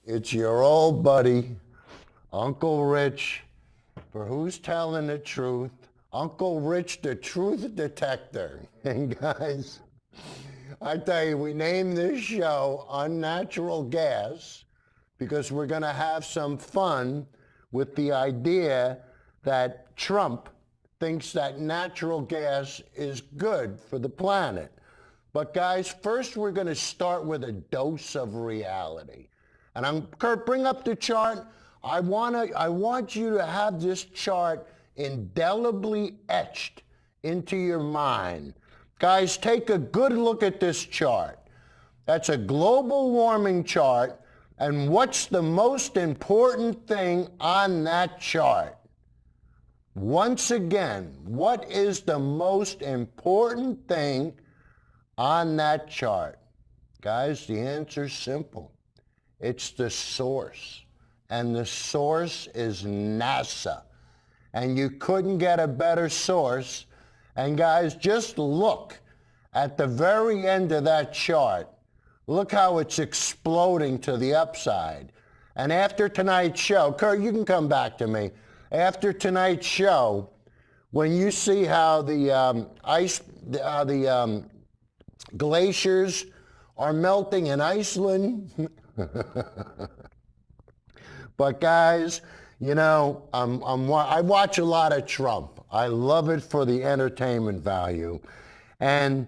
It's your old buddy, Uncle Rich, for Who's Telling the Truth. Uncle Rich, the truth detector. And guys, I tell you, we named this show Unnatural Gas because we're going to have some fun with the idea that Trump thinks that natural gas is good for the planet. But guys, first we're going to start with a dose of reality. And Kurt, bring up the chart. I want you to have this chart indelibly etched into your mind. Guys, take a good look at this chart. That's a global warming chart. And what's the most important thing on that chart? Once again, what is the most important thing on that chart? Guys, the answer's simple. It's the source. And the source is NASA. And you couldn't get a better source. And guys, just look at the very end of that chart. Look how it's exploding to the upside. And after tonight's show, Kurt, you can come back to me. After tonight's show, when you see how the glaciers are melting in Iceland. But guys, you know, I watch a lot of Trump. I love it for the entertainment value. And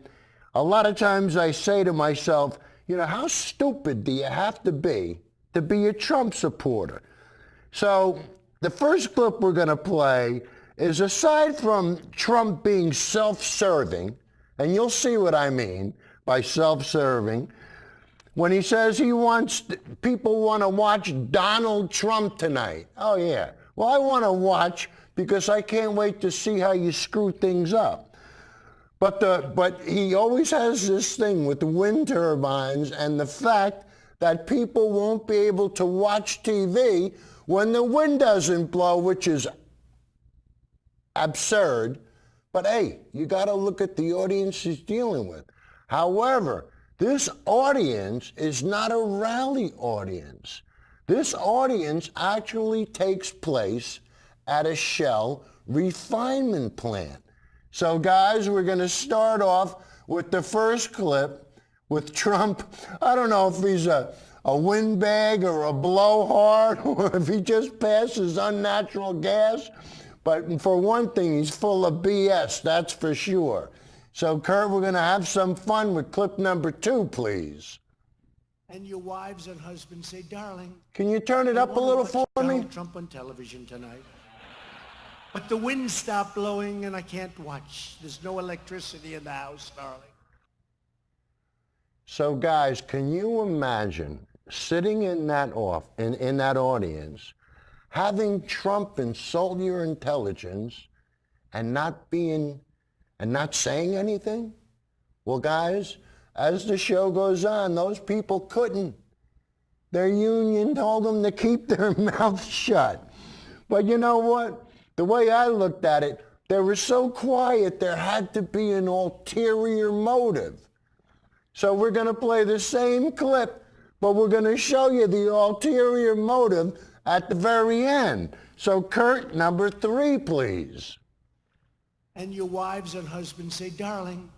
a lot of times I say to myself, you know, how stupid do you have to be a Trump supporter? So the first clip we're going to play is, aside from Trump being self-serving, and you'll see what I mean by self-serving, when he says people want to watch Donald Trump tonight. Oh yeah, well I want to watch because I can't wait to see how you screw things up. But he always has this thing with the wind turbines and the fact that people won't be able to watch TV when the wind doesn't blow, which is absurd. But hey, you got to look at the audience he's dealing with. However, this audience is not a rally audience. This audience actually takes place at a Shell refinement plant. So guys, we're going to start off with the first clip with Trump. I don't know if he's a windbag or a blowhard or if he just passes unnatural gas. But for one thing, he's full of BS, that's for sure. So Kurt, we're going to have some fun with clip number 2, please. And your wives and husbands say, darling, can you turn it up a little for me? Donald Trump on television tonight. But the wind stopped blowing and I can't watch. There's no electricity in the house, darling. So guys, can you imagine sitting in that audience, having Trump insult your intelligence and not saying anything? Well, guys, as the show goes on, those people couldn't. Their union told them to keep their mouths shut. But you know what? The way I looked at it, they were so quiet, there had to be an ulterior motive. So we're going to play the same clip, but we're going to show you the ulterior motive at the very end. So Kurt, number 3, please. And your wives and husbands say, darling,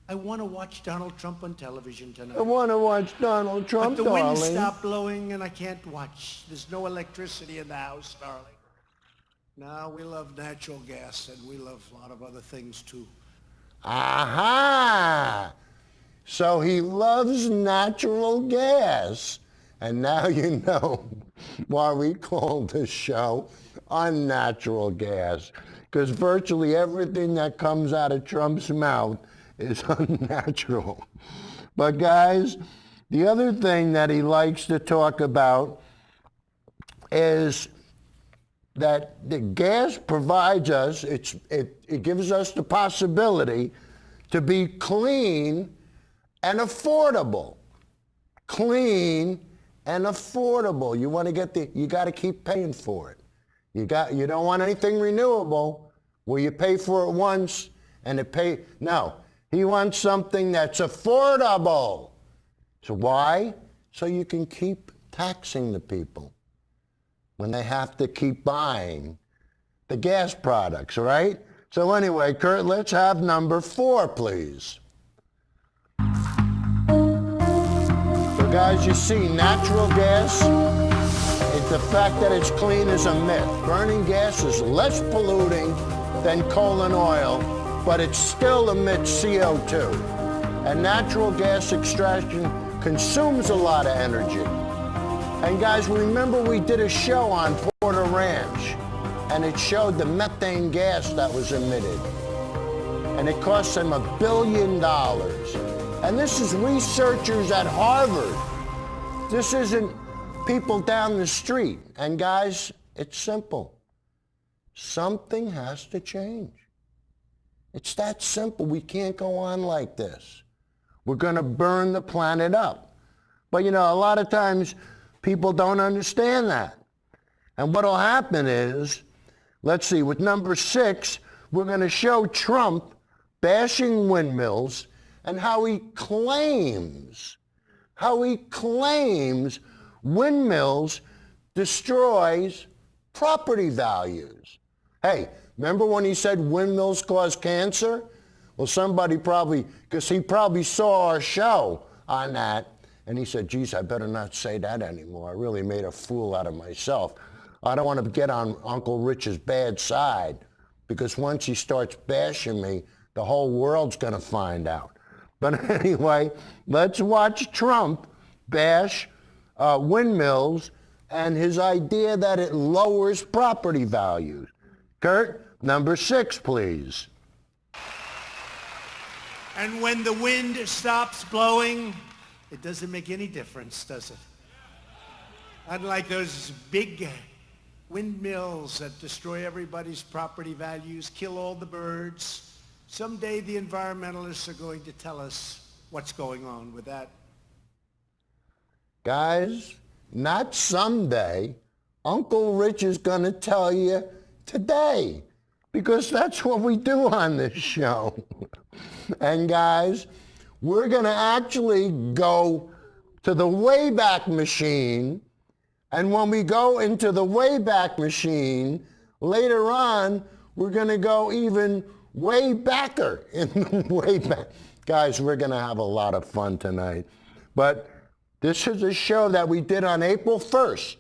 I want to watch Donald Trump on television tonight. I want to watch Donald Trump, but the darling. wind stopped blowing and I can't watch. There's no electricity in the house, darling. Now, we love natural gas and we love a lot of other things too. Aha! So he loves natural gas. And now you know why we call this show Unnatural Gas. Because virtually everything that comes out of Trump's mouth is unnatural. But guys, the other thing that he likes to talk about is that the gas provides us, it gives us the possibility to be clean and affordable. Clean and affordable. You want to you got to keep paying for it. You don't want anything renewable where you pay for it once and no. He wants something that's affordable. So why? So you can keep taxing the people when they have to keep buying the gas products, right? So anyway, Kurt, let's have number 4, please. So guys, you see, natural gas, the fact that it's clean is a myth. Burning gas is less polluting than coal and oil, but it still emits CO2. And natural gas extraction consumes a lot of energy. And guys, remember we did a show on Porter Ranch, and it showed the methane gas that was emitted. And it cost them $1 billion. And this is researchers at Harvard. This isn't people down the street. And guys, it's simple. Something has to change. It's that simple. We can't go on like this. We're going to burn the planet up. But you know, a lot of times people don't understand that. And what'll happen is, let's see, with number 6, we're going to show Trump bashing windmills and how he claims windmills destroys property values. Hey, remember when he said windmills cause cancer? Well, somebody probably, because he probably saw our show on that, and he said, geez, I better not say that anymore. I really made a fool out of myself. I don't want to get on Uncle Rich's bad side, because once he starts bashing me, the whole world's going to find out. But anyway, let's watch Trump bash windmills and his idea that it lowers property values. Kurt, number 6, please. And when the wind stops blowing, it doesn't make any difference, does it? Unlike those big windmills that destroy everybody's property values, kill all the birds, someday the environmentalists are going to tell us what's going on with that. Guys, not someday. Uncle Rich is going to tell you today, because that's what we do on this show. And guys, we're going to actually go to the Wayback Machine, and when we go into the Wayback Machine, later on, we're going to go even way backer in the Wayback. Guys, we're going to have a lot of fun tonight. But this is a show that we did on April 1st.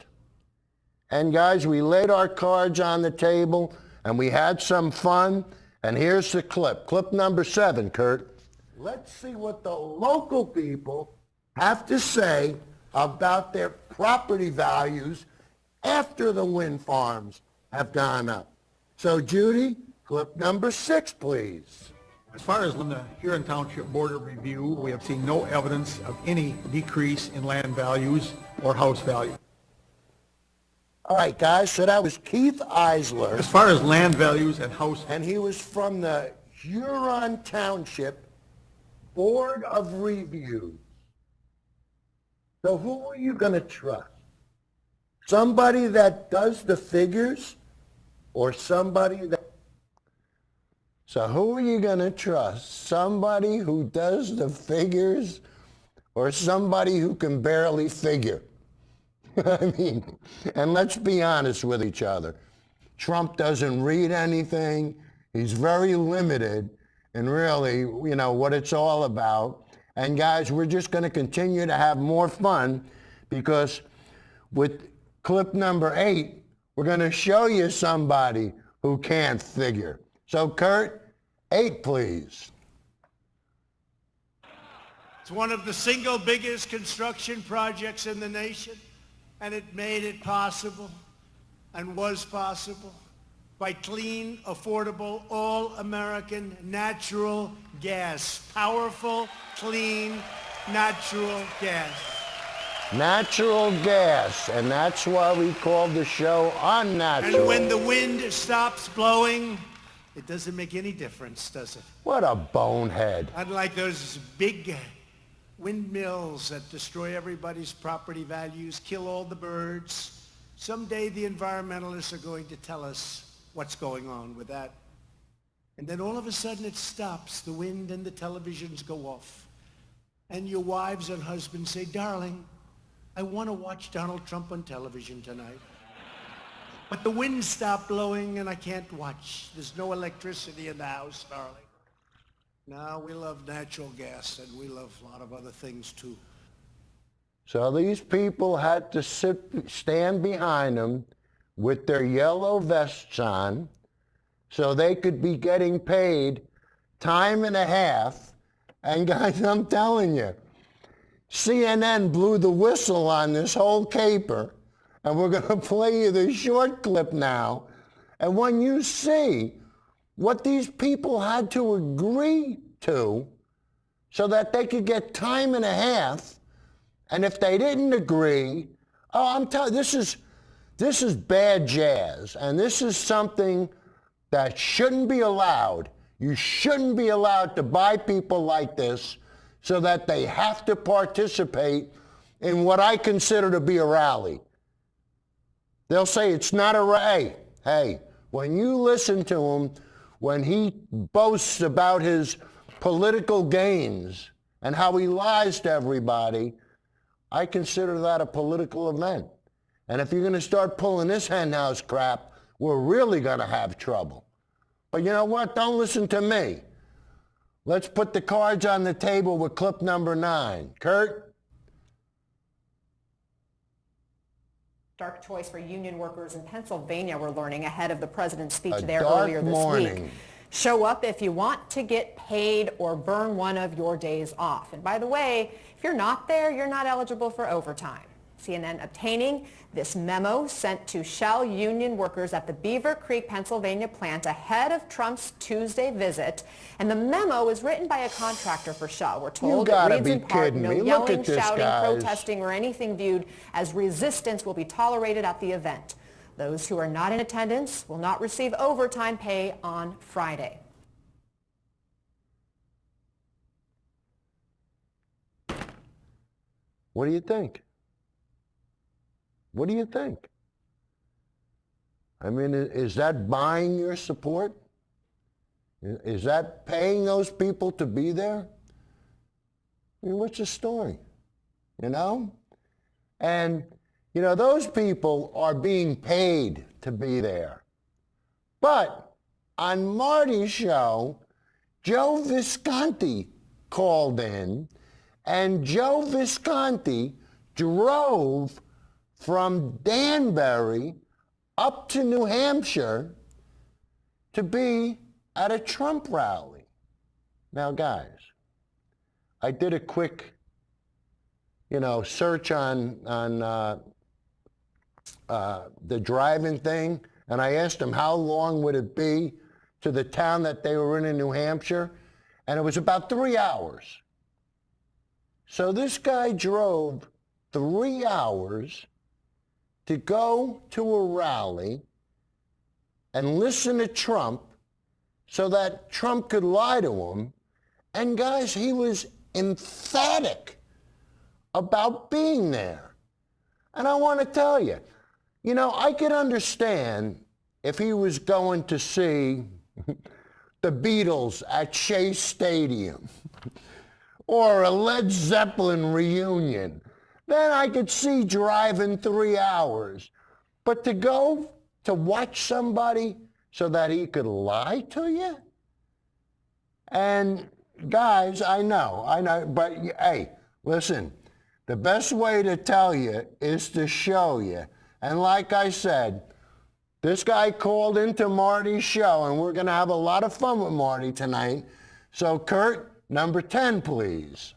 And guys, we laid our cards on the table and we had some fun. And here's the clip. Clip number 7, Kurt. Let's see what the local people have to say about their property values after the wind farms have gone up. So Judy, clip number 6, please. As far as the Huron Township Board of Review, we have seen no evidence of any decrease in land values or house value. All right, guys, so that was Keith Eisler. As far as land values and house, And he was from the Huron Township Board of Review. So who are you going to trust? Somebody that does the figures or somebody that... So who are you going to trust? Somebody who does the figures or somebody who can barely figure? I mean, and let's be honest with each other. Trump doesn't read anything. He's very limited in really, you know, what it's all about. And guys, we're just going to continue to have more fun because with clip number 8, we're going to show you somebody who can't figure. So Kurt, 8, please. It's one of the single biggest construction projects in the nation, and it made it possible and was possible by clean, affordable, all-American natural gas. Powerful, clean, natural gas. Natural gas, and that's why we called the show Unnatural. And when the wind stops blowing, it doesn't make any difference, does it? What a bonehead. Unlike those big windmills that destroy everybody's property values, kill all the birds, someday the environmentalists are going to tell us what's going on with that. And then all of a sudden it stops. The wind and the televisions go off. And your wives and husbands say, darling, I want to watch Donald Trump on television tonight. But the wind stopped blowing and I can't watch. There's no electricity in the house, darling. No, we love natural gas and we love a lot of other things too. So these people had to stand behind them with their yellow vests on so they could be getting paid time and a half. And guys, I'm telling you, CNN blew the whistle on this whole caper, and we're going to play you the short clip now. And when you see what these people had to agree to so that they could get time and a half, and if they didn't agree, oh, I'm telling you, this is bad jazz, and this is something that shouldn't be allowed. You shouldn't be allowed to buy people like this so that they have to participate in what I consider to be a rally. They'll say it's not a rally. Hey, when you listen to him, when he boasts about his political gains and how he lies to everybody, I consider that a political event. And if you're going to start pulling this henhouse crap, we're really going to have trouble. But you know what? Don't listen to me. Let's put the cards on the table with clip number 9. Kurt? Dark choice for union workers in Pennsylvania, we're learning, ahead of the president's speech there earlier this week. Show up if you want to get paid or burn one of your days off. And by the way, if you're not there, you're not eligible for overtime. CNN obtaining this memo sent to Shell union workers at the Beaver Creek, Pennsylvania plant ahead of Trump's Tuesday visit. And the memo is written by a contractor for Shell. We're told it reads in part, no yelling, shouting, protesting, or anything viewed as resistance will be tolerated at the event. Those who are not in attendance will not receive overtime pay on Friday. What do you think? What do you think? I mean, is that buying your support? Is that paying those people to be there? I mean, what's the story? You know? And, you know, those people are being paid to be there. But on Marty's show, Joe Visconti called in, and Joe Visconti drove from Danbury up to New Hampshire to be at a Trump rally. Now, guys, I did a quick, search on the driving thing, and I asked him how long would it be to the town that they were in New Hampshire, and it was about 3 hours. So this guy drove 3 hours to go to a rally and listen to Trump so that Trump could lie to him. And guys, he was emphatic about being there. And I want to tell you, I could understand if he was going to see the Beatles at Shea Stadium or a Led Zeppelin reunion. Then I could see driving 3 hours. But to go to watch somebody so that he could lie to you? And guys, I know, but hey, listen, the best way to tell you is to show you. And like I said, this guy called into Marty's show, and we're going to have a lot of fun with Marty tonight. So Kurt, number 10, please.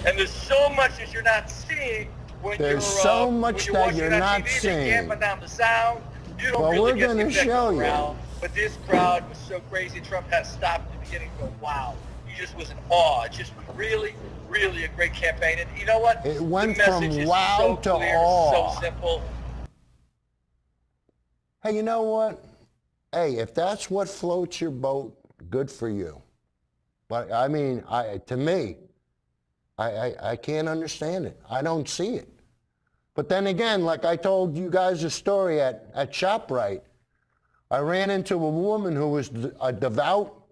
And there's so much that you're not seeing when there's so much that you're not seeing. You can't put down the sound. You don't well, really we're going to show you. But this crowd was so crazy. Trump had stopped at the beginning and go, wow. You just was in awe. It just was really, really a great campaign. And you know what? It went from wow to awe. So simple. Hey, you know what? Hey, if that's what floats your boat, good for you. But I mean, to me, I can't understand it. I don't see it. But then again, like I told you guys a story at ShopRite, I ran into a woman who was a devout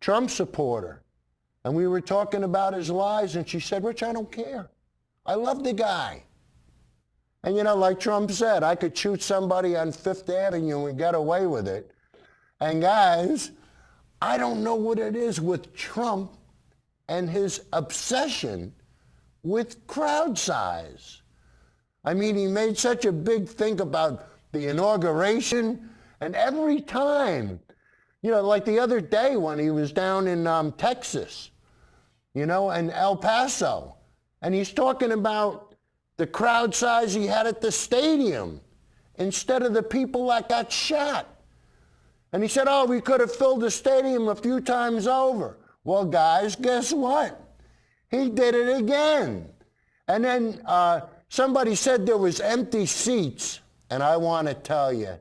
Trump supporter. And we were talking about his lies, and she said, Rich, I don't care. I love the guy. And like Trump said, I could shoot somebody on Fifth Avenue and get away with it. And guys, I don't know what it is with Trump and his obsession with crowd size. I mean, he made such a big thing about the inauguration, and every time, like the other day when he was down in Texas, and El Paso, and he's talking about the crowd size he had at the stadium instead of the people that got shot. And he said, oh, we could have filled the stadium a few times over. Well, guys, guess what? He did it again. And then somebody said there was empty seats. And I want to tell you,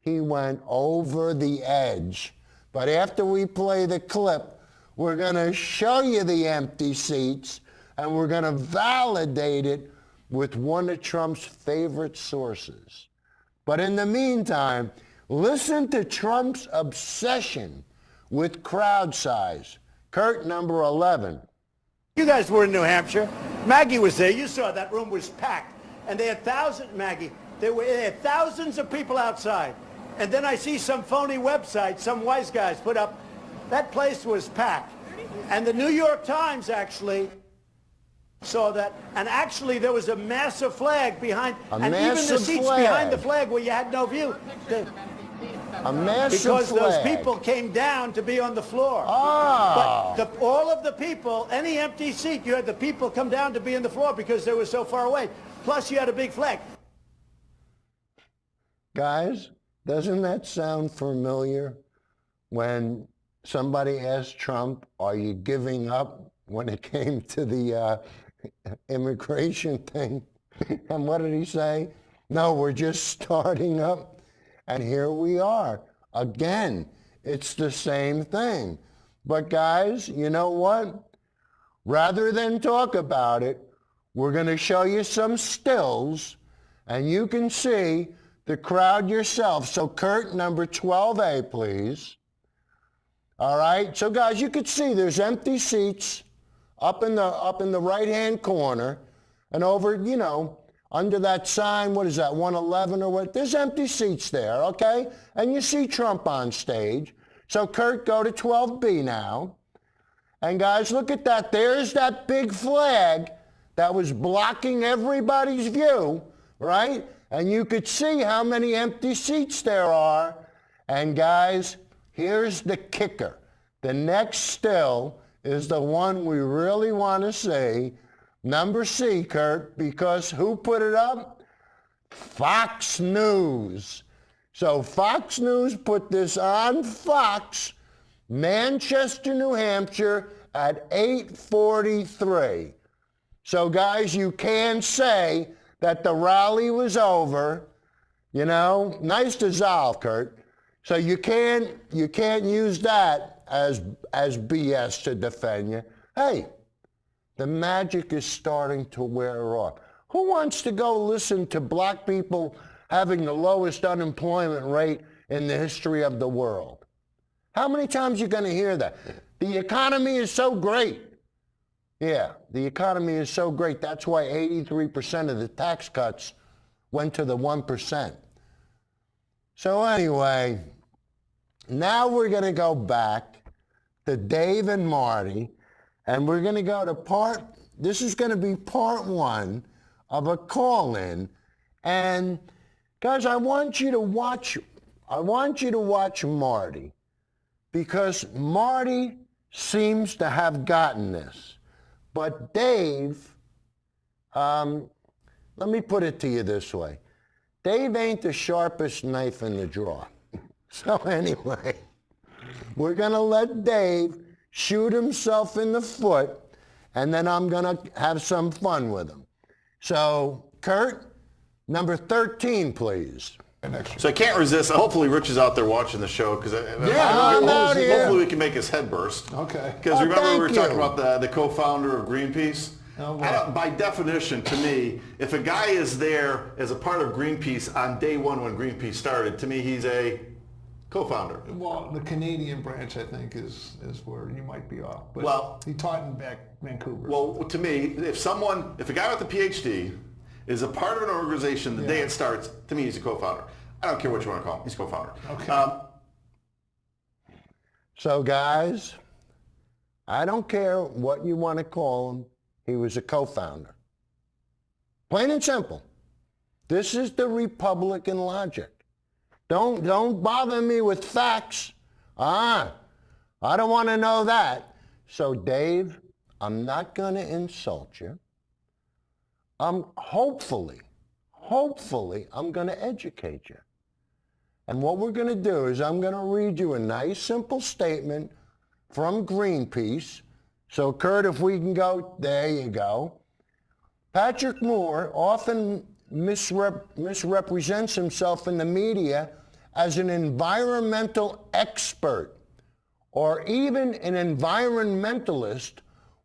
he went over the edge. But after we play the clip, we're going to show you the empty seats, and we're going to validate it with one of Trump's favorite sources. But in the meantime, listen to Trump's obsession with crowd size. Kurt, number 11. You guys were in New Hampshire. Maggie was there. You saw that room was packed. And they had they had thousands of people outside. And then I see some phony website, some wise guys put up, that place was packed. And the New York Times actually saw that. And actually there was a massive flag behind. And even the seats behind the flag where you had no view. A massive because flag. Those people came down to be on the floor. Oh. But all of the people, any empty seat, you had the people come down to be on the floor because they were so far away. Plus you had a big flag. Guys, doesn't that sound familiar when somebody asked Trump, are you giving up when it came to the immigration thing? And what did he say? No, we're just starting up. And here we are. Again, it's the same thing. But guys, you know what? Rather than talk about it, we're going to show you some stills, and you can see the crowd yourself. So Kurt, number 12A, please. All right. So guys, you could see there's empty seats up in the right-hand corner, and over, under that sign, what is that, 111 or what? There's empty seats there, okay? And you see Trump on stage. So Kurt, go to 12B now. And guys, look at that. There's that big flag that was blocking everybody's view, right? And you could see how many empty seats there are. And guys, here's the kicker. The next still is the one we really want to see. Number C, Kurt, because who put it up? Fox News. So Fox News put this on Fox, Manchester, New Hampshire at 8:43. So guys, you can say that the rally was over. Nice dissolve, Kurt. So you can't use that as BS to defend you. Hey, the magic is starting to wear off. Who wants to go listen to black people having the lowest unemployment rate in the history of the world? How many times are you going to hear that? The economy is so great. Yeah, the economy is so great. That's why 83% of the tax cuts went to the 1%. So anyway, now we're going to go back to Dave and Marty. And we're going to go to this is going to be part 1 of a call-in. And guys, I want you to watch Marty, because Marty seems to have gotten this. But Dave, let me put it to you this way. Dave ain't the sharpest knife in the drawer. So anyway, we're going to let Dave shoot himself in the foot, and then I'm going to have some fun with him. So, Kurt, number 13, please. So I can't resist. Hopefully Rich is out there watching the show, because hopefully we can make his head burst. Okay. Because remember we were talking about the co-founder of Greenpeace? By definition, to me, if a guy is there as a part of Greenpeace on day one when Greenpeace started, to me he's a co-founder. Well, the Canadian branch, I think, is where you might be off. But well, he taught in Vancouver. Well, to me, if a guy with a PhD is a part of an organization the day it starts, to me, he's a co-founder. I don't care what you want to call him. He's a co-founder. Okay. So guys, I don't care what you want to call him. He was a co-founder. Plain and simple. This is the Republican logic. Don't bother me with facts. I don't want to know that. So Dave, I'm not going to insult you. Hopefully, I'm going to educate you. And what we're going to do is I'm going to read you a nice, simple statement from Greenpeace. So Kurt, if we can go, there you go. Patrick Moore often misrepresents himself in the media as an environmental expert or even an environmentalist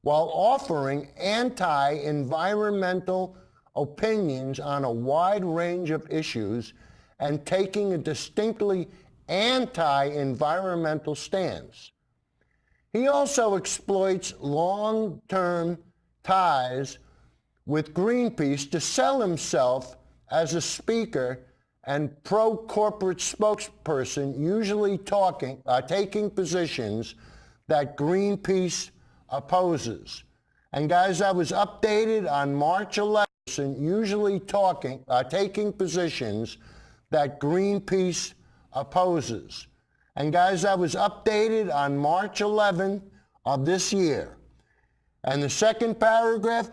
while offering anti-environmental opinions on a wide range of issues and taking a distinctly anti-environmental stance. He also exploits long-term ties with Greenpeace to sell himself as a speaker and pro-corporate spokesperson, usually taking positions that Greenpeace opposes. And guys, I was updated on March 11th, usually taking positions that Greenpeace opposes. And guys, I was updated on March 11th of this year. And the second paragraph,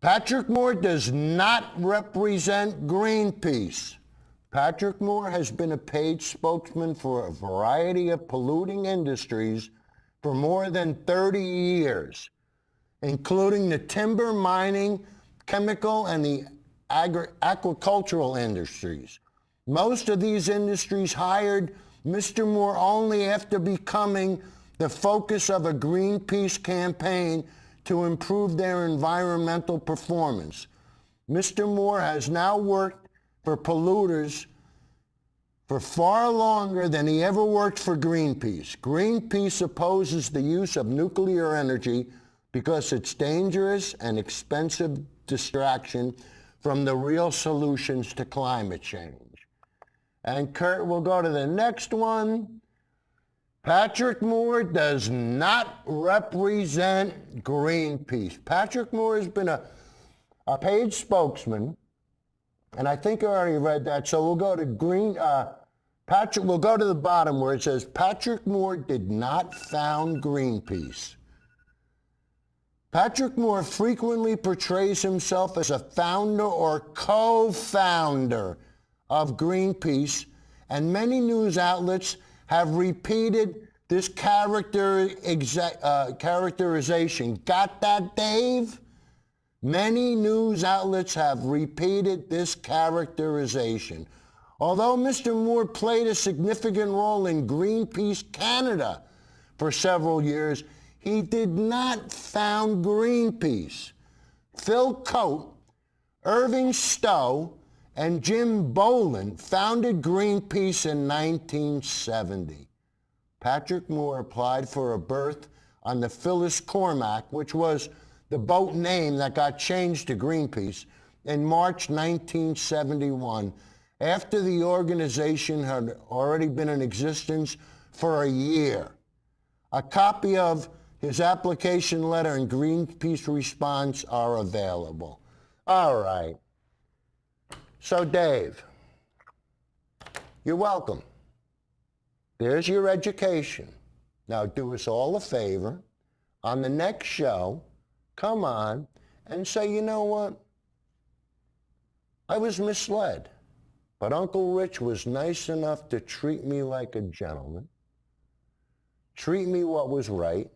Patrick Moore does not represent Greenpeace. Patrick Moore has been a paid spokesman for a variety of polluting industries for more than 30 years, including the timber, mining, chemical, and the aquacultural industries. Most of these industries hired Mr. Moore only after becoming the focus of a Greenpeace campaign to improve their environmental performance. Mr. Moore has now worked for polluters for far longer than he ever worked for Greenpeace. Greenpeace opposes the use of nuclear energy because it's dangerous and expensive distraction from the real solutions to climate change. And Kurt, we'll go to the next one. Patrick Moore does not represent Greenpeace. Patrick Moore has been a paid spokesman, and I think I already read that, so we'll go to we'll go to the bottom where it says Patrick Moore did not found Greenpeace. Patrick Moore frequently portrays himself as a founder or co-founder of Greenpeace, and many news outlets have repeated this characterization. Got that, Dave? Many news outlets have repeated this characterization. Although Mr. Moore played a significant role in Greenpeace Canada for several years, he did not found Greenpeace. Phil Coate, Irving Stowe, and Jim Boland founded Greenpeace in 1970. Patrick Moore applied for a berth on the Phyllis Cormac, which was the boat name that got changed to Greenpeace, in March 1971, after the organization had already been in existence for a year. A copy of his application letter and Greenpeace response are available. All right. So Dave, you're welcome. There's your education. Now do us all a favor. On the next show, come on and say, you know what? I was misled, but Uncle Rich was nice enough to treat me like a gentleman, treat me what was right,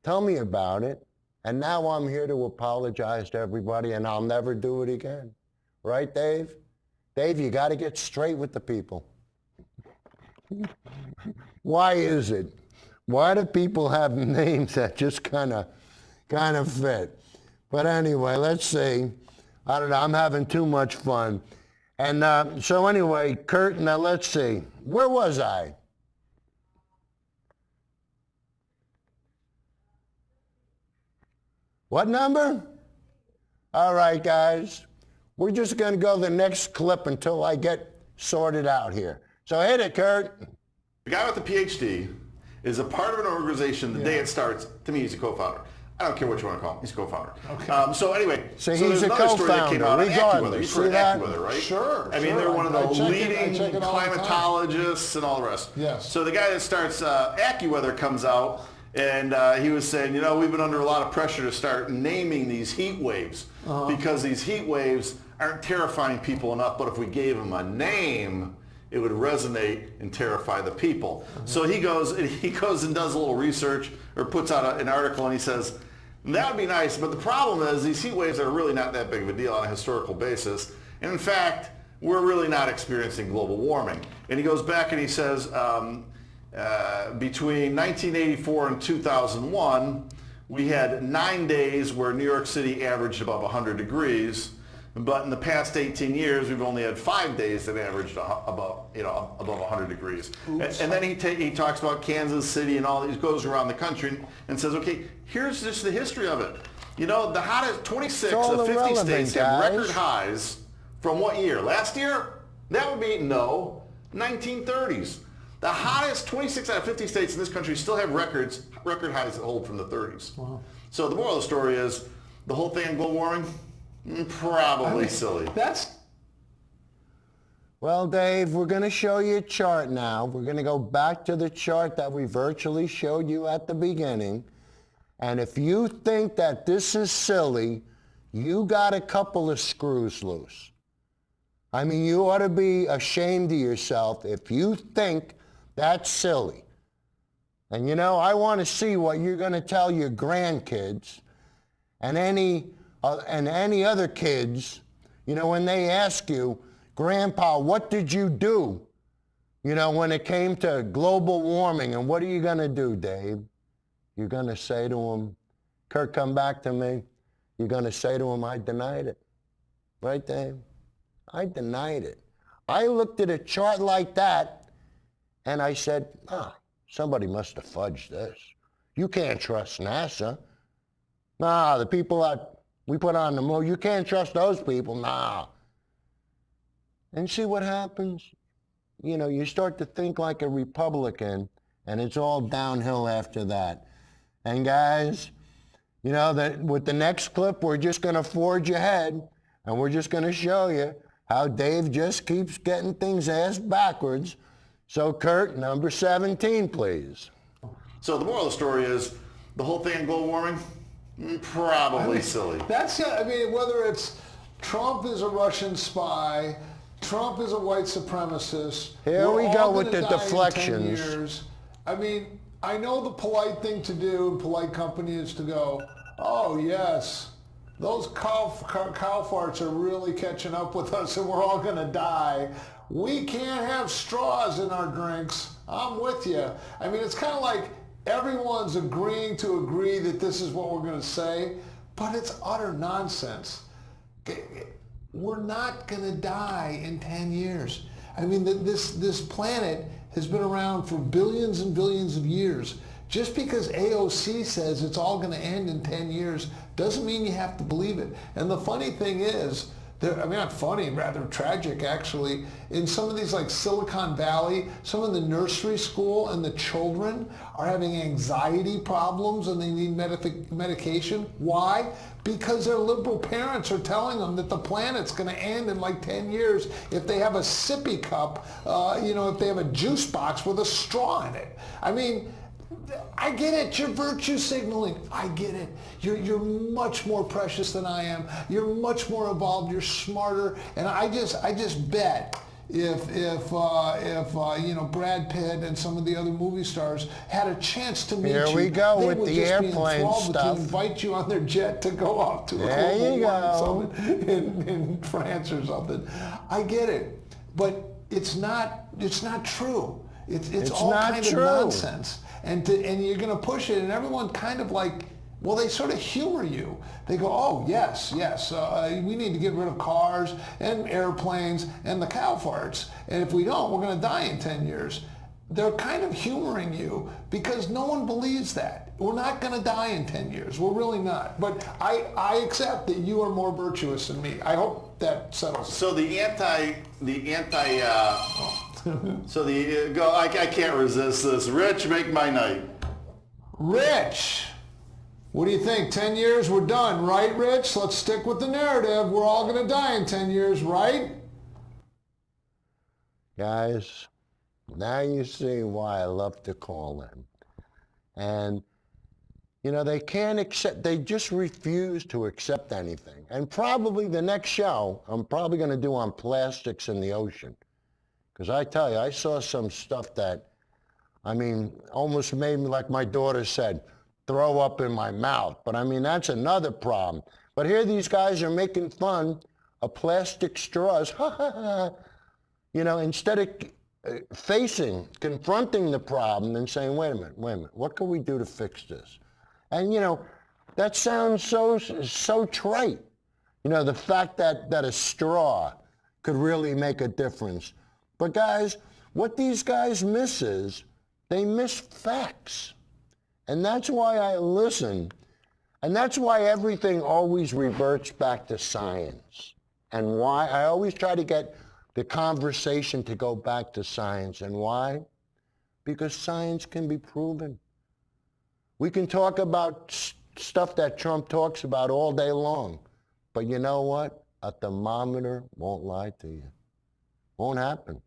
tell me about it, and now I'm here to apologize to everybody, and I'll never do it again. Right, Dave? Dave, you got to get straight with the people. Why is it? Why do people have names that just kind of fit? But anyway, let's see. I don't know. I'm having too much fun. And so anyway, Kurt, now let's see. Where was I? What number? All right, guys. We're just going to go to the next clip until I get sorted out here. So hit it, Kurt. The guy with the PhD is a part of an organization the day it starts. To me, he's a co-founder. I don't care what you want to call him. He's a co-founder. Okay. So anyway, so there's he's a another story that came out on AccuWeather. You've heard of AccuWeather, right? Sure. I mean, they're one of the leading climatologists and all the rest. Yes. So the guy that starts AccuWeather comes out, and he was saying, you know, we've been under a lot of pressure to start naming these heat waves because these heat waves aren't terrifying people enough, but if we gave them a name, it would resonate and terrify the people. So he goes and does a little research or puts out an article, and he says, that would be nice, but the problem is these heat waves are really not that big of a deal on a historical basis. And in fact, we're really not experiencing global warming. And he goes back and he says, between 1984 and 2001, we had 9 days where New York City averaged above 100 degrees. But in the past 18 years, we've only had 5 days that averaged above 100 degrees. And then he talks about Kansas City and all these, goes around the country and says, okay, here's just the history of it. You know, the hottest 26 of 50 states have record highs from what year? Last year? That would be, no, 1930s. The hottest 26 out of 50 states in this country still have record highs that hold from the 30s. Wow. So the moral of the story is the whole thing on global warming, probably silly. Well, Dave, we're going to show you a chart now. We're going to go back to the chart that we virtually showed you at the beginning. And if you think that this is silly, you got a couple of screws loose. I mean, you ought to be ashamed of yourself if you think that's silly. And you know, I want to see what you're going to tell your grandkids and any other kids, you know, when they ask you, Grandpa, what did you do, you know, when it came to global warming? And what are you going to do, Dave? You're going to say to them, Kurt, come back to me. You're going to say to him, I denied it. Right, Dave? I denied it. I looked at a chart like that, and I said, somebody must have fudged this. You can't trust NASA. Nah, the people that we put on the moon, you can't trust those people. Nah. And see what happens? You know, you start to think like a Republican, and it's all downhill after that. And guys, you know, that with the next clip, we're just going to forge ahead, and we're just going to show you how Dave just keeps getting things ass backwards. So, Kurt, number 17, please. So the moral of the story is the whole thing on global warming, probably silly. That's, I mean, whether it's Trump is a Russian spy, Trump is a white supremacist. Here we go with the deflections. 10 years. I mean, I know the polite thing to do in polite company is to go, oh, yes, those cow farts are really catching up with us and we're all going to die. We can't have straws in our drinks. I'm with you. I mean, it's kind of like everyone's agreeing to agree that this is what we're going to say, but it's utter nonsense. We're not going to die in 10 years. I mean, this planet has been around for billions and billions of years. Just because AOC says it's all going to end in 10 years doesn't mean you have to believe it. And the funny thing is, I mean, not funny, rather tragic, actually. In some of these, like Silicon Valley, some of the nursery school and the children are having anxiety problems and they need medication. Why? Because their liberal parents are telling them that the planet's going to end in like 10 years if they have a sippy cup, you know, if they have a juice box with a straw in it. I mean, I get it. You're virtue signaling. I get it. You're much more precious than I am. You're much more evolved. You're smarter. And I just bet if you know, Brad Pitt and some of the other movie stars had a chance to meet you, here we go with the airplane stuff. To invite you on their jet to go off to a global warming summit in France or something. I get it, but it's not true. It's all not kind true. of nonsense. And you're going to push it, and everyone kind of like, well, they sort of humor you. They go, oh, yes, we need to get rid of cars and airplanes and the cow farts. And if we don't, we're going to die in 10 years. they're kind of humoring you because no one believes that. We're not going to die in 10 years. We're really not. But I accept that you are more virtuous than me. I hope that settles it. So I can't resist this. Rich, make my night. Rich, what do you think? 10 years, we're done, right, Rich? Let's stick with the narrative. We're all going to die in 10 years, right? Guys, now you see why I love to call in. And, you know, they can't accept, they just refuse to accept anything. And probably the next show, I'm probably going to do on plastics in the ocean. Because I tell you, I saw some stuff that, I mean, almost made me, like my daughter said, throw up in my mouth. But I mean, that's another problem. But here these guys are making fun of plastic straws. You know, instead of confronting the problem and saying, wait a minute, what can we do to fix this? And, you know, that sounds so trite. You know, the fact that a straw could really make a difference. But guys, what these guys miss is they miss facts. And that's why I listen. And that's why everything always reverts back to science. And why I always try to get the conversation to go back to science. And why? Because science can be proven. We can talk about stuff that Trump talks about all day long. But you know what? A thermometer won't lie to you. Won't happen.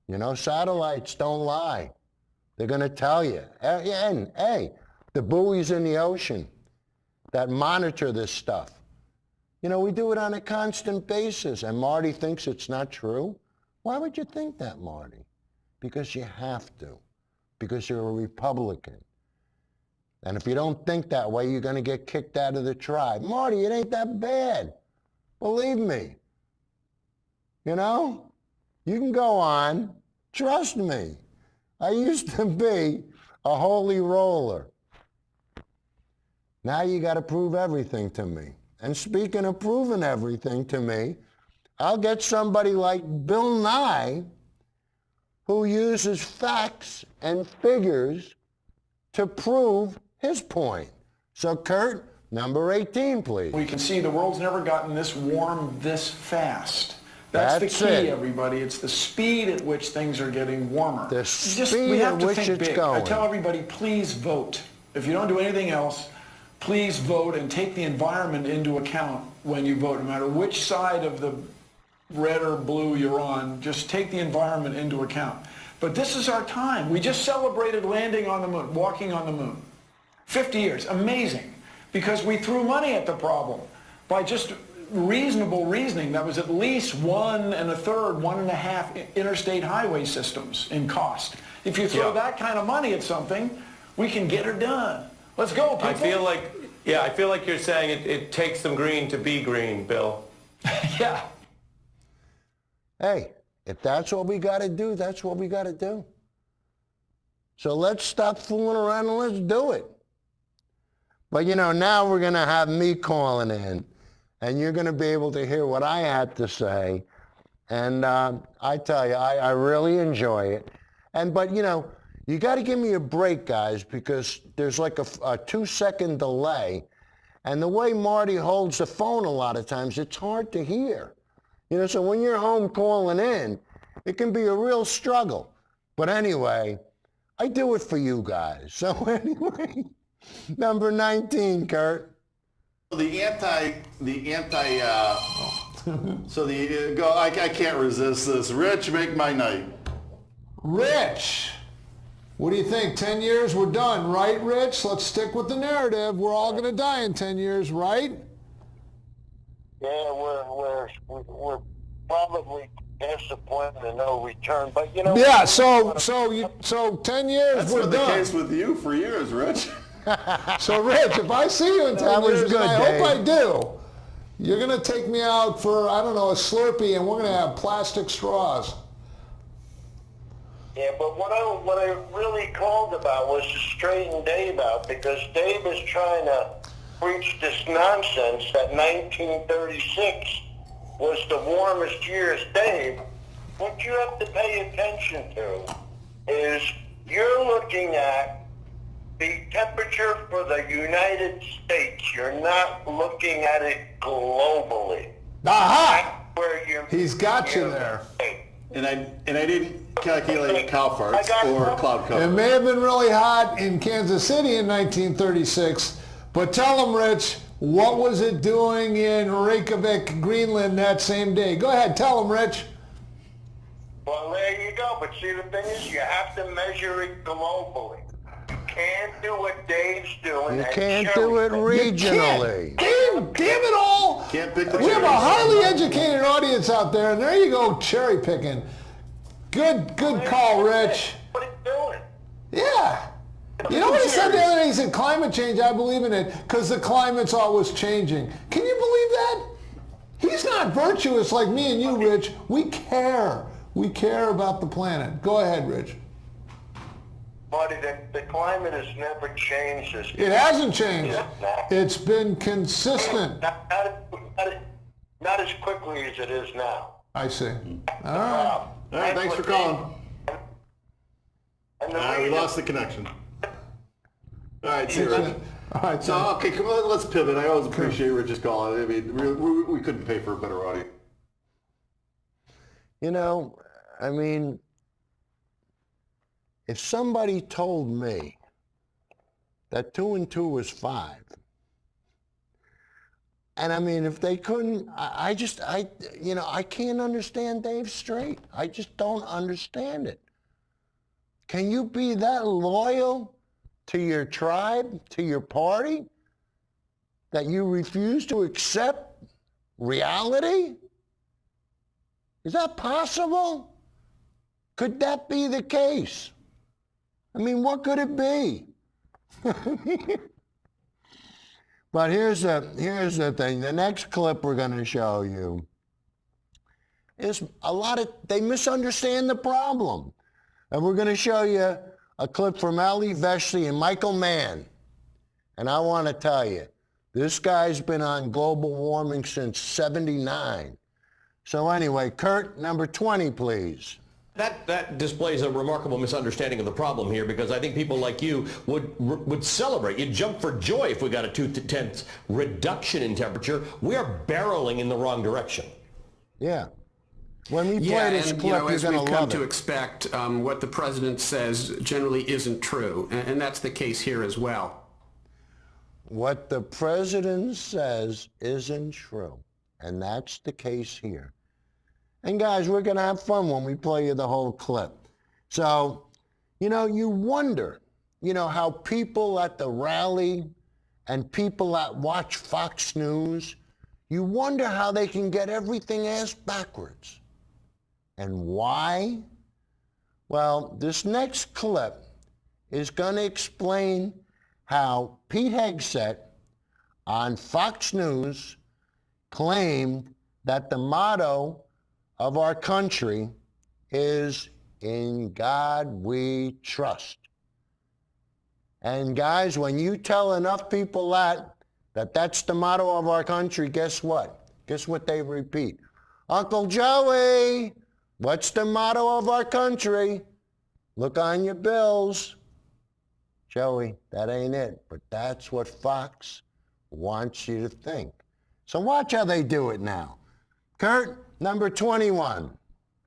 You know, satellites don't lie. They're going to tell you. And, hey, the buoys in the ocean that monitor this stuff. You know, we do it on a constant basis. And Marty thinks it's not true. Why would you think that, Marty? Because you have to. Because you're a Republican. And if you don't think that way, you're going to get kicked out of the tribe. Marty, it ain't that bad. Believe me. You know? You can go on. Trust me. I used to be a holy roller. Now you got to prove everything to me. And speaking of proving everything to me, I'll get somebody like Bill Nye who uses facts and figures to prove his point. So Kurt, number 18, please. We can see the world's never gotten this warm this fast. That's the key, everybody. It's the speed at which things are getting warmer. The speed at which it's going. I tell everybody, please vote. If you don't do anything else, please vote and take the environment into account when you vote. No matter which side of the red or blue you're on, just take the environment into account. But this is our time. We just celebrated landing on the moon, walking on the moon. 50 years, amazing. Because we threw money at the problem by just reasonable reasoning. That was at least 1 1/3, 1.5 interstate highway systems in cost. If you throw that kind of money at something, we can get her done. Let's go, people. I feel like you're saying it takes some green to be green, Bill. Yeah. Hey, if that's what we got to do, that's what we got to do. So let's stop fooling around and let's do it. But, you know, now we're going to have me calling in, and you're going to be able to hear what I had to say. And I tell you, I really enjoy it. But, you know, you got to give me a break, guys, because there's like a 2-second delay. And the way Marty holds the phone a lot of times, it's hard to hear. You know, so when you're home calling in, it can be a real struggle. But anyway, I do it for you guys. So anyway, number 19, Kurt. I can't resist this. Rich, make my night. Rich, what do you think? 10 years, we're done, right, Rich? Let's stick with the narrative. We're all going to die in 10 years, right? Yeah, we're probably past the point of no return, but you know. Yeah, so 10 years, That's we're been done. the case with you for years, Rich. So, Rich, if I see you in 10 years, and I hope I do, you're going to take me out for, I don't know, a Slurpee, and we're going to have plastic straws. Yeah, but what I really called about was to straighten Dave out, because Dave is trying to preach this nonsense that 1936 was the warmest years. Dave, what you have to pay attention to is you're looking at the temperature for the United States. You're not looking at it globally. Aha! That's where He's got you there. And I didn't calculate cow farts or cloud cover. It may have been really hot in Kansas City in 1936, but tell them, Rich, what was it doing in Reykjavik, Greenland that same day? Go ahead, tell them, Rich. Well, there you go. But see, the thing is, you have to measure it globally. You can't do what Dave's doing. You can't do it regionally. Damn it all! Can't pick the We have a cherries. highly educated audience out there, and there you go, cherry picking. Good call, Rich. What are you doing? Yeah. You know what he said the other day? He said, climate change, I believe in it, because the climate's always changing. Can you believe that? He's not virtuous like me and you, Rich. We care. We care about the planet. Go ahead, Rich. Buddy, the climate has never changed. It hasn't changed. It's been consistent. Not as quickly as it is now. I see. All right. All right, thanks for calling. And We lost the connection. All right, see you, Rich. All right, So, okay, come on, let's pivot. I always appreciate Rich's calling. I mean, we couldn't pay for a better audience. You know, I mean, if somebody told me that 2 and 2 was 5, and I mean, if they couldn't, I can't understand Dave straight. I just don't understand it. Can you be that loyal to your tribe, to your party, that you refuse to accept reality? Is that possible? Could that be the case? I mean, what could it be? But here's the thing. The next clip we're going to show you is they misunderstand the problem. And we're going to show you a clip from Ali Veshti and Michael Mann. And I want to tell you, this guy's been on global warming since '79. So anyway, Kurt, number 20, please. That displays a remarkable misunderstanding of the problem here, because I think people like you would celebrate. You'd jump for joy if we got a 2/10 reduction in temperature. We are barreling in the wrong direction. Yeah. When we play this clip, you're as going to we've come love to it. expect, what the president says generally isn't true, and that's the case here as well. What the president says isn't true, and that's the case here. And guys, we're going to have fun when we play you the whole clip. So, you wonder, how people at the rally and people that watch Fox News, you wonder how they can get everything ass backwards. And why? Well, this next clip is going to explain how Pete Hegseth on Fox News claimed that the motto of our country is "In God We Trust." And guys, when you tell enough people that that's the motto of our country, guess what? Guess what they repeat? Uncle Joey, what's the motto of our country? Look on your bills. Joey, that ain't it, but that's what Fox wants you to think. So watch how they do it now. Kurt, number 21.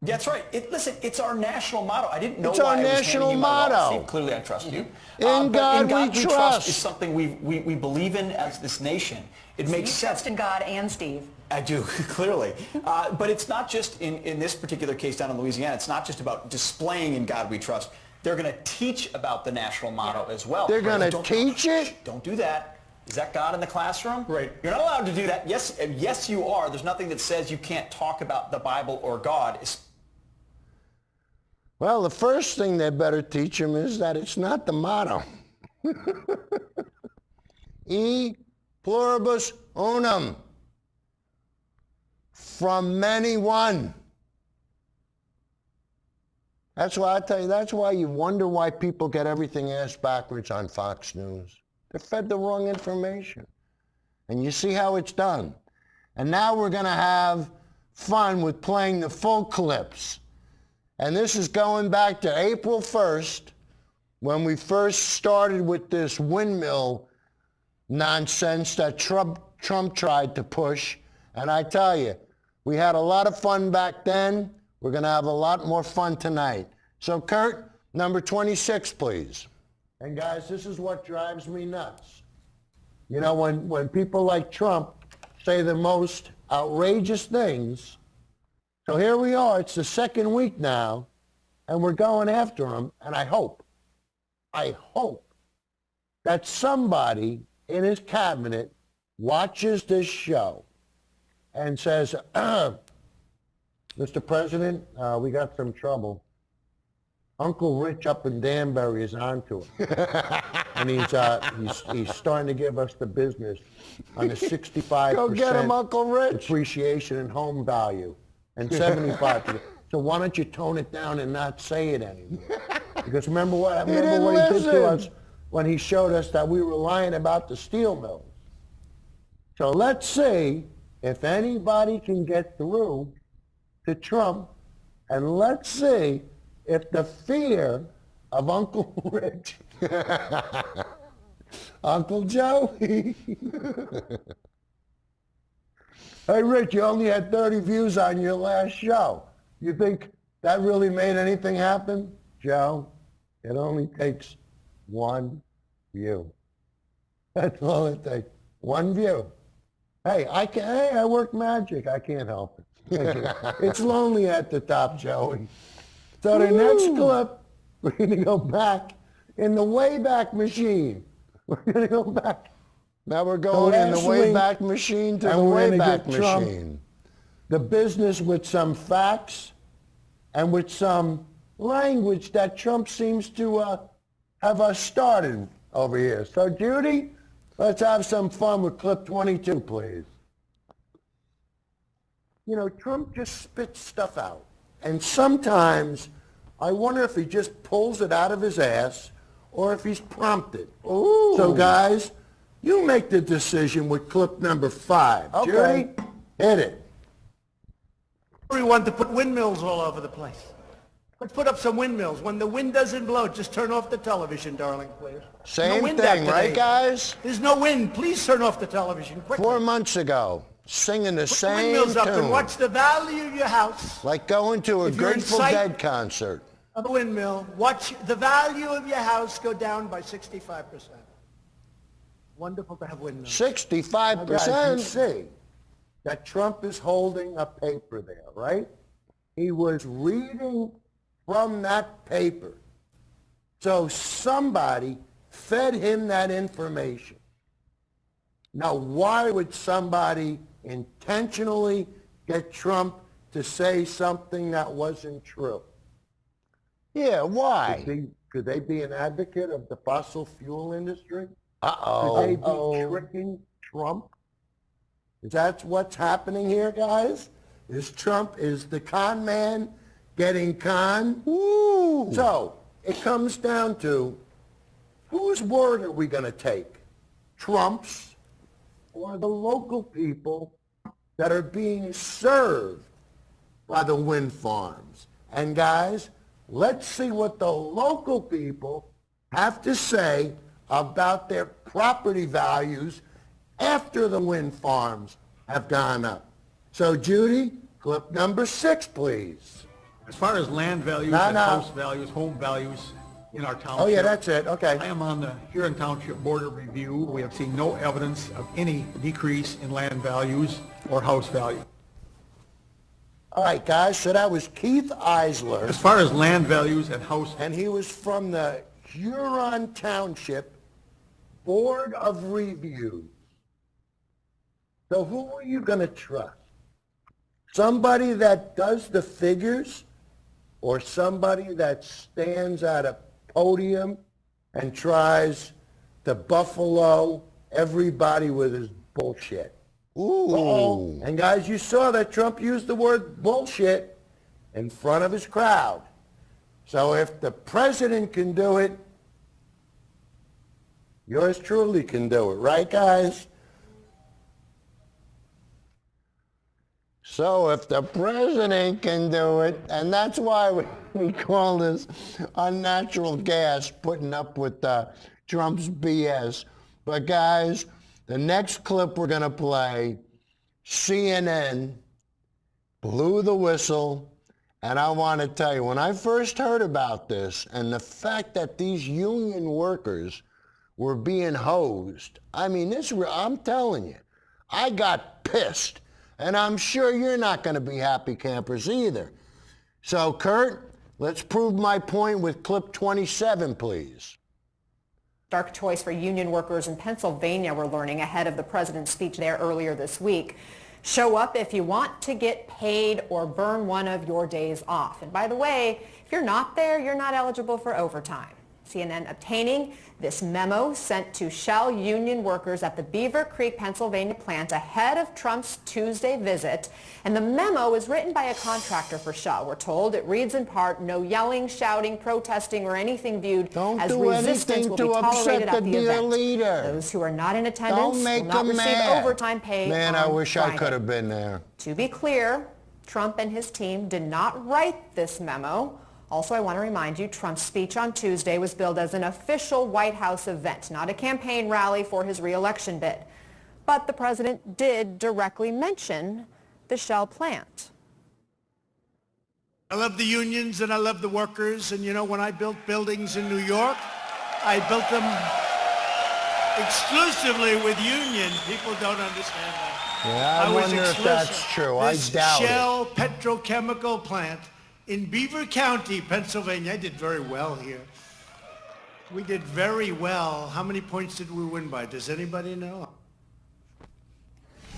That's right. Listen, it's our national motto. I didn't know It's why our I was national handing you my motto. wallet. Steve, clearly I trust you. In But God we trust. is something we believe in as this nation. It makes You sense. trust in God and Steve. I do, clearly. But it's not just in this particular case down in Louisiana, it's not just about displaying "In God We Trust." They're going to teach about the national motto as well. They're going to teach it? Don't do that. Is that God in the classroom? Right. You're not allowed to do that. Yes, you are. There's nothing that says you can't talk about the Bible or God. Well, the first thing they better teach them is that it's not the motto. E pluribus unum. From many one. That's why I tell you, that's why you wonder why people get everything ass backwards on Fox News. They're fed the wrong information. And you see how it's done. And now we're going to have fun with playing the full clips. And this is going back to April 1st, when we first started with this windmill nonsense that Trump tried to push. And I tell you, we had a lot of fun back then. We're going to have a lot more fun tonight. So Kurt, number 26, please. And guys, this is what drives me nuts. You know, when people like Trump say the most outrageous things. So here we are, it's the second week now, and we're going after him, and I hope that somebody in his cabinet watches this show and says, Mr. President, we got some trouble. Uncle Rich up in Danbury is onto it. And he's starting to give us the business on the 65% Go get him, Uncle Rich. Appreciation and home value, and 75%. So why don't you tone it down and not say it anymore? Because remember what he did to us when he showed us that we were lying about the steel mills. So let's see if anybody can get through to Trump, and let's see if the fear of Uncle Rich, Uncle Joey. Hey, Rich, you only had 30 views on your last show. You think that really made anything happen? Joe, it only takes one view. That's all it takes. One view. Hey, I work magic. I can't help it. It's lonely at the top, Joey. So the next clip, we're going to go back in the Wayback Machine. We're going to go back. Now we're going in the Wayback Machine to the Wayback Machine. The business with some facts and with some language that Trump seems to have us started over here. So Judy, let's have some fun with clip 22, please. You know, Trump just spits stuff out. And sometimes I wonder if he just pulls it out of his ass or if he's prompted. Ooh. So guys, you make the decision with clip number 5. Okay. Judy, hit it. Everyone to put windmills all over the place. Let's put up some windmills. When the wind doesn't blow, just turn off the television, darling, please. Same thing, right, guys? There's no wind. Please turn off the television quickly. 4 months ago, singing the same windmills up tune. and watch the value of your house. Like going to a Grateful Dead concert. Of a windmill, watch the value of your house go down by 65%. Wonderful to have windmills. 65%? Guys, you see that Trump is holding a paper there, right? He was reading from that paper. So somebody fed him that information. Now, why would somebody intentionally get Trump to say something that wasn't true? Yeah, why? Could they be an advocate of the fossil fuel industry? Uh-oh. Could they be tricking Trump? Is that what's happening here, guys? Is the con man getting conned? Ooh. So it comes down to, whose word are we going to take? Trump's or the local people that are being served by the wind farms? And guys, let's see what the local people have to say about their property values after the wind farms have gone up. So Judy, clip number 6, please. As far as land values and house values, home values in our township. Oh yeah, that's it, okay. I am on the Huron Township Board of Review. We have seen no evidence of any decrease in land values or house value. All right, guys, so that was Keith Eisler. As far as land values and house... And he was from the Huron Township Board of Review. So who are you going to trust? Somebody that does the figures or somebody that stands at a podium and tries to buffalo everybody with his bullshit? Ooh. Uh-oh. And guys, you saw that Trump used the word bullshit in front of his crowd. So if the president can do it, yours truly can do it, right, guys? So if the president can do it, and that's why we call this unnatural gas, putting up with Trump's BS. But guys, the next clip we're going to play, CNN blew the whistle. And I want to tell you, when I first heard about this and the fact that these union workers were being hosed, I mean, I'm telling you, I got pissed. And I'm sure you're not going to be happy campers either. So, Kurt, let's prove my point with clip 27, please. Dark choice for union workers in Pennsylvania, we're learning, ahead of the president's speech there earlier this week. Show up if you want to get paid or burn one of your days off. And by the way, if you're not there, you're not eligible for overtime. CNN obtaining this memo sent to Shell union workers at the Beaver Creek, Pennsylvania plant ahead of Trump's Tuesday visit. And the memo is written by a contractor for Shell. We're told it reads in part, no yelling, shouting, protesting, or anything viewed as resistance will be tolerated at the event. Leader. Those who are not in attendance will not receive overtime pay. Man, I wish I could have been there. To be clear, Trump and his team did not write this memo. Also, I want to remind you, Trump's speech on Tuesday was billed as an official White House event, not a campaign rally for his re-election bid. But the president did directly mention the Shell plant. I love the unions and I love the workers. And you know, when I built buildings in New York, I built them exclusively with unions. People don't understand that. Yeah, I wonder if that's true. I doubt it. Shell petrochemical plant in Beaver County, Pennsylvania. I did very well here. We did very well. How many points did we win by? Does anybody know?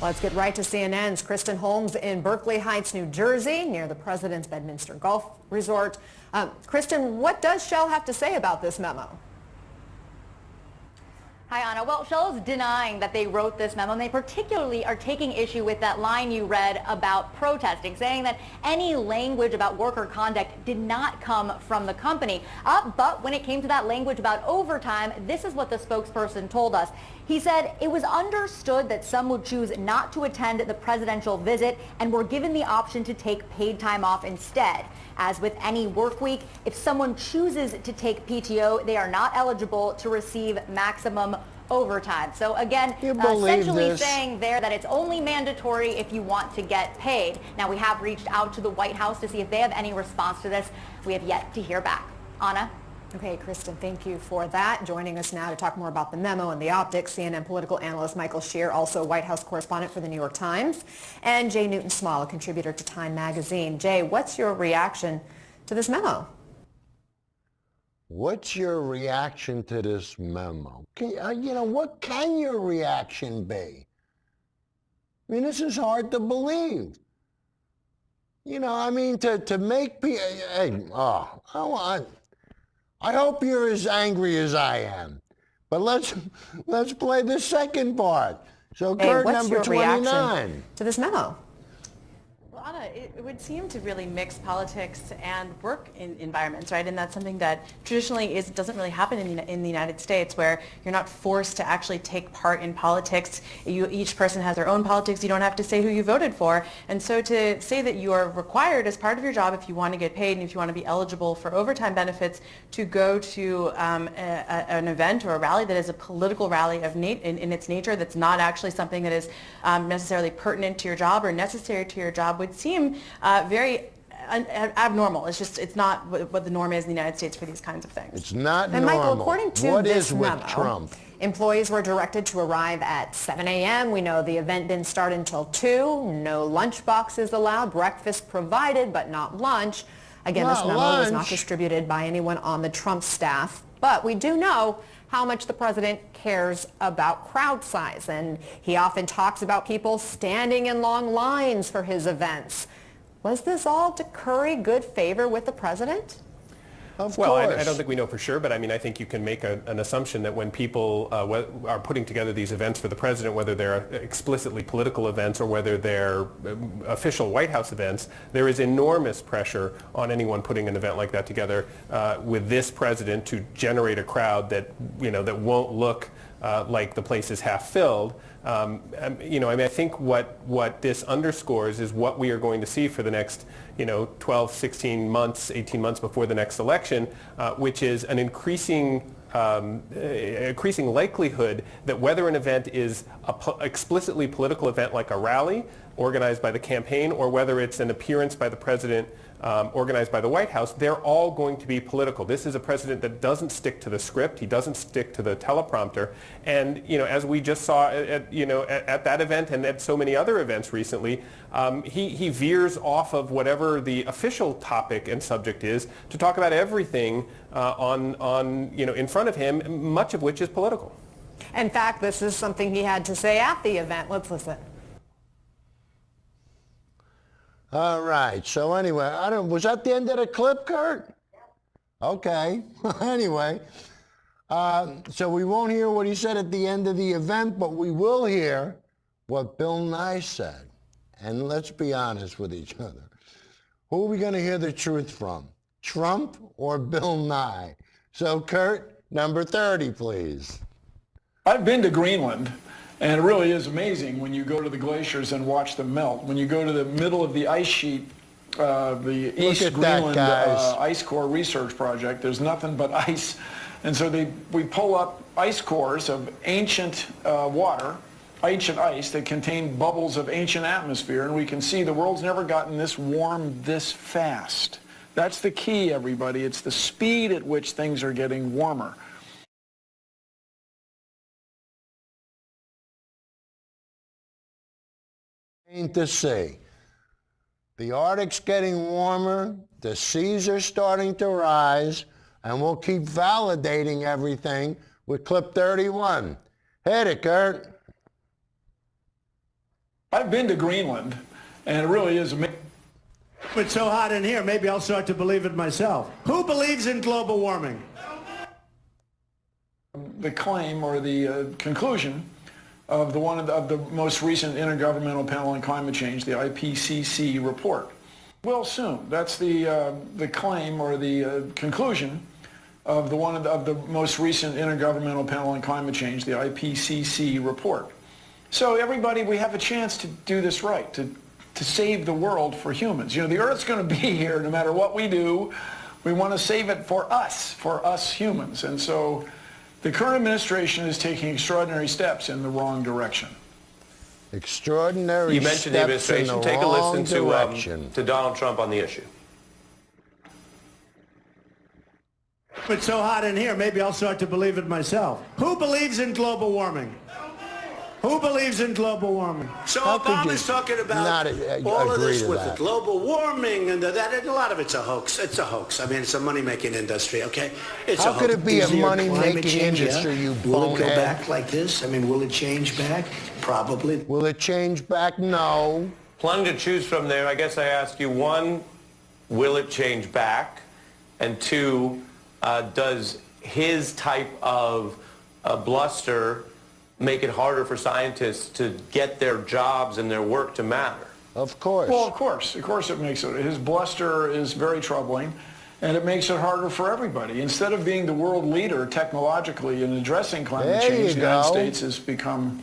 Let's get right to CNN's Kristen Holmes in Berkeley Heights, New Jersey, near the President's Bedminster Golf Resort. Kristen, what does Shell have to say about this memo? Hi, Anna. Well, Shell is denying that they wrote this memo, and they particularly are taking issue with that line you read about protesting, saying that any language about worker conduct did not come from the company. But when it came to that language about overtime, this is what the spokesperson told us. He said it was understood that some would choose not to attend the presidential visit and were given the option to take paid time off instead. As with any work week, if someone chooses to take PTO, they are not eligible to receive maximum overtime. So again, essentially saying there that it's only mandatory if you want to get paid. Now, we have reached out to the White House to see if they have any response to this. We have yet to hear back. Anna? Okay, Kristen, thank you for that. Joining us now to talk more about the memo and the optics, CNN political analyst Michael Shear, also White House correspondent for the New York Times, and Jay Newton-Small, a contributor to Time magazine. Jay, what's your reaction to this memo? What's your reaction to this memo? What can your reaction be? I mean, this is hard to believe. To make people, I hope you're as angry as I am. But let's play the second part. So, Kurt, what's number your 29. reaction to this memo? Well, Anna, it would seem to really mix politics and work environments, right? And that's something that traditionally doesn't really happen in the United States, where you're not forced to actually take part in politics. Each person has their own politics. You don't have to say who you voted for. And so to say that you are required as part of your job, if you want to get paid and if you want to be eligible for overtime benefits, to go to an event or a rally that is a political rally in its nature, that's not actually something that is necessarily pertinent to your job or necessary to your job, would seem very abnormal. It's not what the norm is in the United States for these kinds of things. It's not and normal. Michael, according to what this is with memo, Trump? Employees were directed to arrive at 7 a.m. We know the event didn't start until 2. No lunch boxes allowed. Breakfast provided, but not lunch. Again, this memo was not distributed by anyone on the Trump staff. But we do know how much the president cares about crowd size. And he often talks about people standing in long lines for his events. Was this all to curry good favor with the president? Of well, course. I don't think we know for sure, but I mean, I think you can make an assumption that when people are putting together these events for the president, whether they're explicitly political events or whether they're official White House events, there is enormous pressure on anyone putting an event like that together with this president to generate a crowd that, that won't look like the place is half filled. I think what this underscores is what we are going to see for the next 12, 16 months, 18 months before the next election, which is an increasing likelihood that whether an event is an explicitly political event like a rally organized by the campaign or whether it's an appearance by the president organized by the White House, they're all going to be political. This is a president that doesn't stick to the script. He doesn't stick to the teleprompter. And, as we just saw at that event and at so many other events recently, he veers off of whatever the official topic and subject is to talk about everything in front of him, much of which is political. In fact, this is something he had to say at the event. Let's listen. All right. So anyway, was that the end of the clip, Kurt? Okay. Anyway, so we won't hear what he said at the end of the event, but we will hear what Bill Nye said. And let's be honest with each other. Who are we going to hear the truth from? Trump or Bill Nye? So Kurt, number 30, please. I've been to Greenland. And it really is amazing when you go to the glaciers and watch them melt. When you go to the middle of the ice sheet, the East Greenland Ice Core Research Project, there's nothing but ice. And so we pull up ice cores of ancient water, ancient ice that contain bubbles of ancient atmosphere, and we can see the world's never gotten this warm this fast. That's the key, everybody. It's the speed at which things are getting warmer. To see. The Arctic's getting warmer, the seas are starting to rise, and we'll keep validating everything with clip 31. Hit it, Kurt. I've been to Greenland, and it really is amazing. It's so hot in here, maybe I'll start to believe it myself. Who believes in global warming? The claim or the conclusion of the most recent Intergovernmental Panel on Climate Change, the IPCC report. Well, soon. That's the claim or the conclusion of the most recent Intergovernmental Panel on Climate Change, the IPCC report. So everybody, we have a chance to do this right, to save the world for humans. The Earth's going to be here no matter what we do. We want to save it for us humans. And so the current administration is taking extraordinary steps in the wrong direction. Extraordinary You mentioned the steps in administration. the Take a wrong listen direction. to Donald Trump on the issue. It's so hot in here, maybe I'll start to believe it myself. Who believes in global warming? Who believes in global warming? So Obama's talking about all of this with the global warming and that, and a lot of it's a hoax. It's a hoax. I mean, it's a money-making industry, okay? It's How a hoax. could it be a Is there money-making climate change? industry, Yeah. you Will it go bonehead? back like this? I mean, will it change back? Probably. Will it change back? No. Plenty to choose from there. I guess I ask you, one, will it change back? And two, does his type of bluster make it harder for scientists to get their jobs and their work to matter? Of course. Well, of course it makes it. His bluster is very troubling, and it makes it harder for everybody. Instead of being the world leader technologically in addressing climate change, the United States has become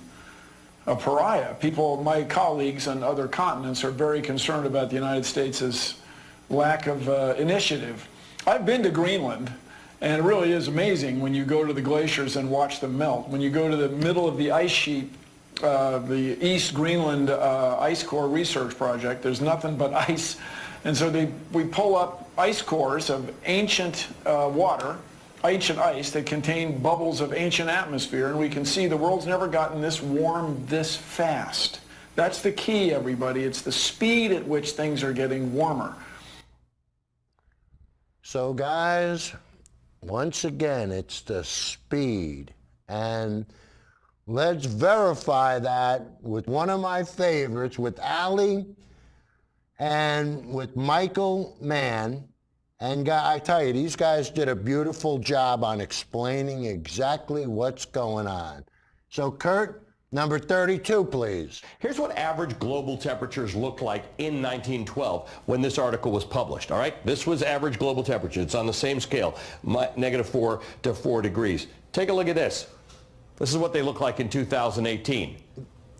a pariah. My colleagues on other continents are very concerned about the United States' lack of initiative. I've been to Greenland. And it really is amazing when you go to the glaciers and watch them melt. When you go to the middle of the ice sheet, the East Greenland Ice Core Research Project, there's nothing but ice. And so we pull up ice cores of ancient water, ancient ice that contain bubbles of ancient atmosphere, and we can see the world's never gotten this warm this fast. That's the key, everybody. It's the speed at which things are getting warmer. So guys, once again, it's the speed. And let's verify that with one of my favorites, with Ali and with Michael Mann. And I tell you, these guys did a beautiful job on explaining exactly what's going on. So Kurt, number 32, please. Here's what average global temperatures looked like in 1912 when this article was published, all right? This was average global temperature. It's on the same scale, -4 to 4 degrees. Take a look at this. This is what they look like in 2018.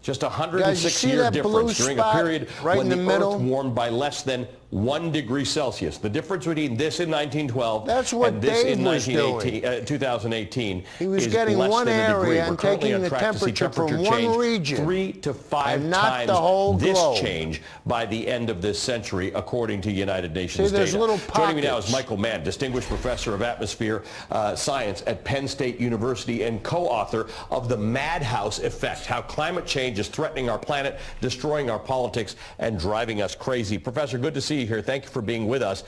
Just 106-year difference during a period when the Earth warmed by less than 1 degree Celsius. The difference between this in 1912 and this in 2018 he was is getting less one than a degree. area We're and currently taking on the track to see temperature from one change region 3 to 5 and not times the whole this globe. change by the end of this century, according to United Nations there's data. little Joining me now pockets. is Michael Mann, Distinguished Professor of Atmosphere Science at Penn State University and co-author of The Madhouse Effect, How Climate Change is Threatening Our Planet, Destroying Our Politics, and Driving Us Crazy. Professor, good to see you here. Thank you for being with us.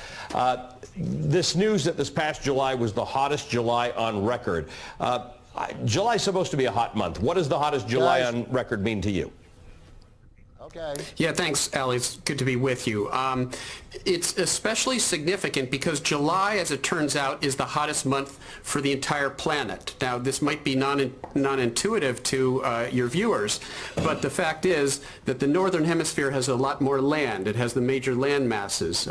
This news that this past July was the hottest July on record. July is supposed to be a hot month. What does the hottest July on record mean to you? Okay. Yeah, thanks, Allie. It's good to be with you. It's especially significant because July, as it turns out, is the hottest month for the entire planet. Now, this might be non-intuitive to your viewers, but the fact is that the Northern Hemisphere has a lot more land. It has the major land masses.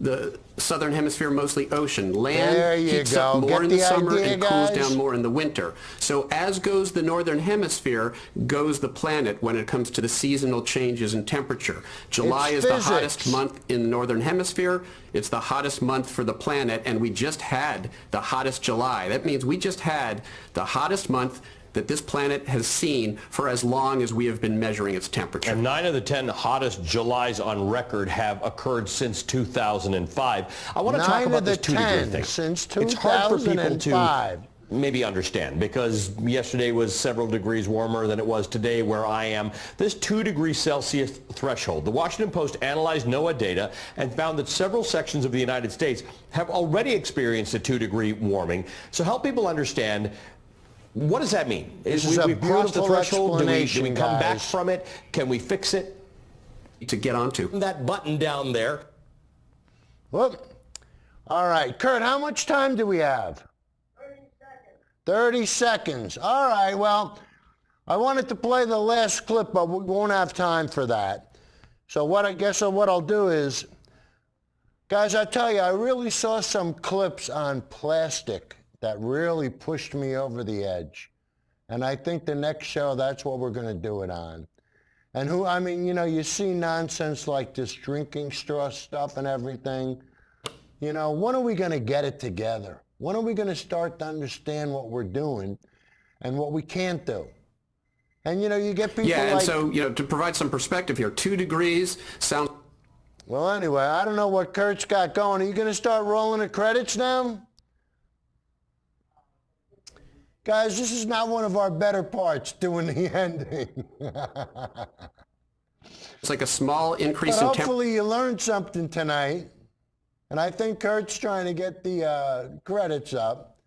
The Southern Hemisphere, mostly ocean. Land heats up more in the summer and cools down more in the winter. So as goes the Northern Hemisphere, goes the planet when it comes to the seasonal changes in temperature. July is the hottest month in the Northern Hemisphere. It's the hottest month for the planet, and we just had the hottest July. That means we just had the hottest month that this planet has seen for as long as we have been measuring its temperature. And 9 of the 10 hottest Julys on record have occurred since 2005. I want to talk about this 2-degree thing. Since 2005. It's hard for people to maybe understand because yesterday was several degrees warmer than it was today where I am. This 2 degrees Celsius threshold. The Washington Post analyzed NOAA data and found that several sections of the United States have already experienced a 2-degree warming. So help people understand, what does that mean? We've crossed the threshold? Do we come back from it? Can we fix it? To get onto that button down there. Whoop. All right, Kurt, how much time do we have? 30 seconds. All right, well, I wanted to play the last clip, but we won't have time for that. So what I'll do is, guys, I tell you, I really saw some clips on plastic that really pushed me over the edge. And I think the next show, that's what we're going to do it on. And you see nonsense like this drinking straw stuff and everything. When are we going to get it together? When are we going to start to understand what we're doing and what we can't do? And, you get people and so, to provide some perspective here, 2 degrees sounds... Well, anyway, I don't know what Kurt's got going. Are you going to start rolling the credits now? Guys, this is not one of our better parts, doing the ending. It's like a small increase but in hopefully you learned something tonight. And I think Kurt's trying to get the credits up.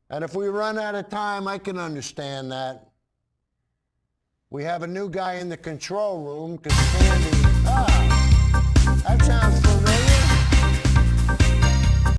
And if we run out of time, I can understand that. We have a new guy in the control room because Sandy...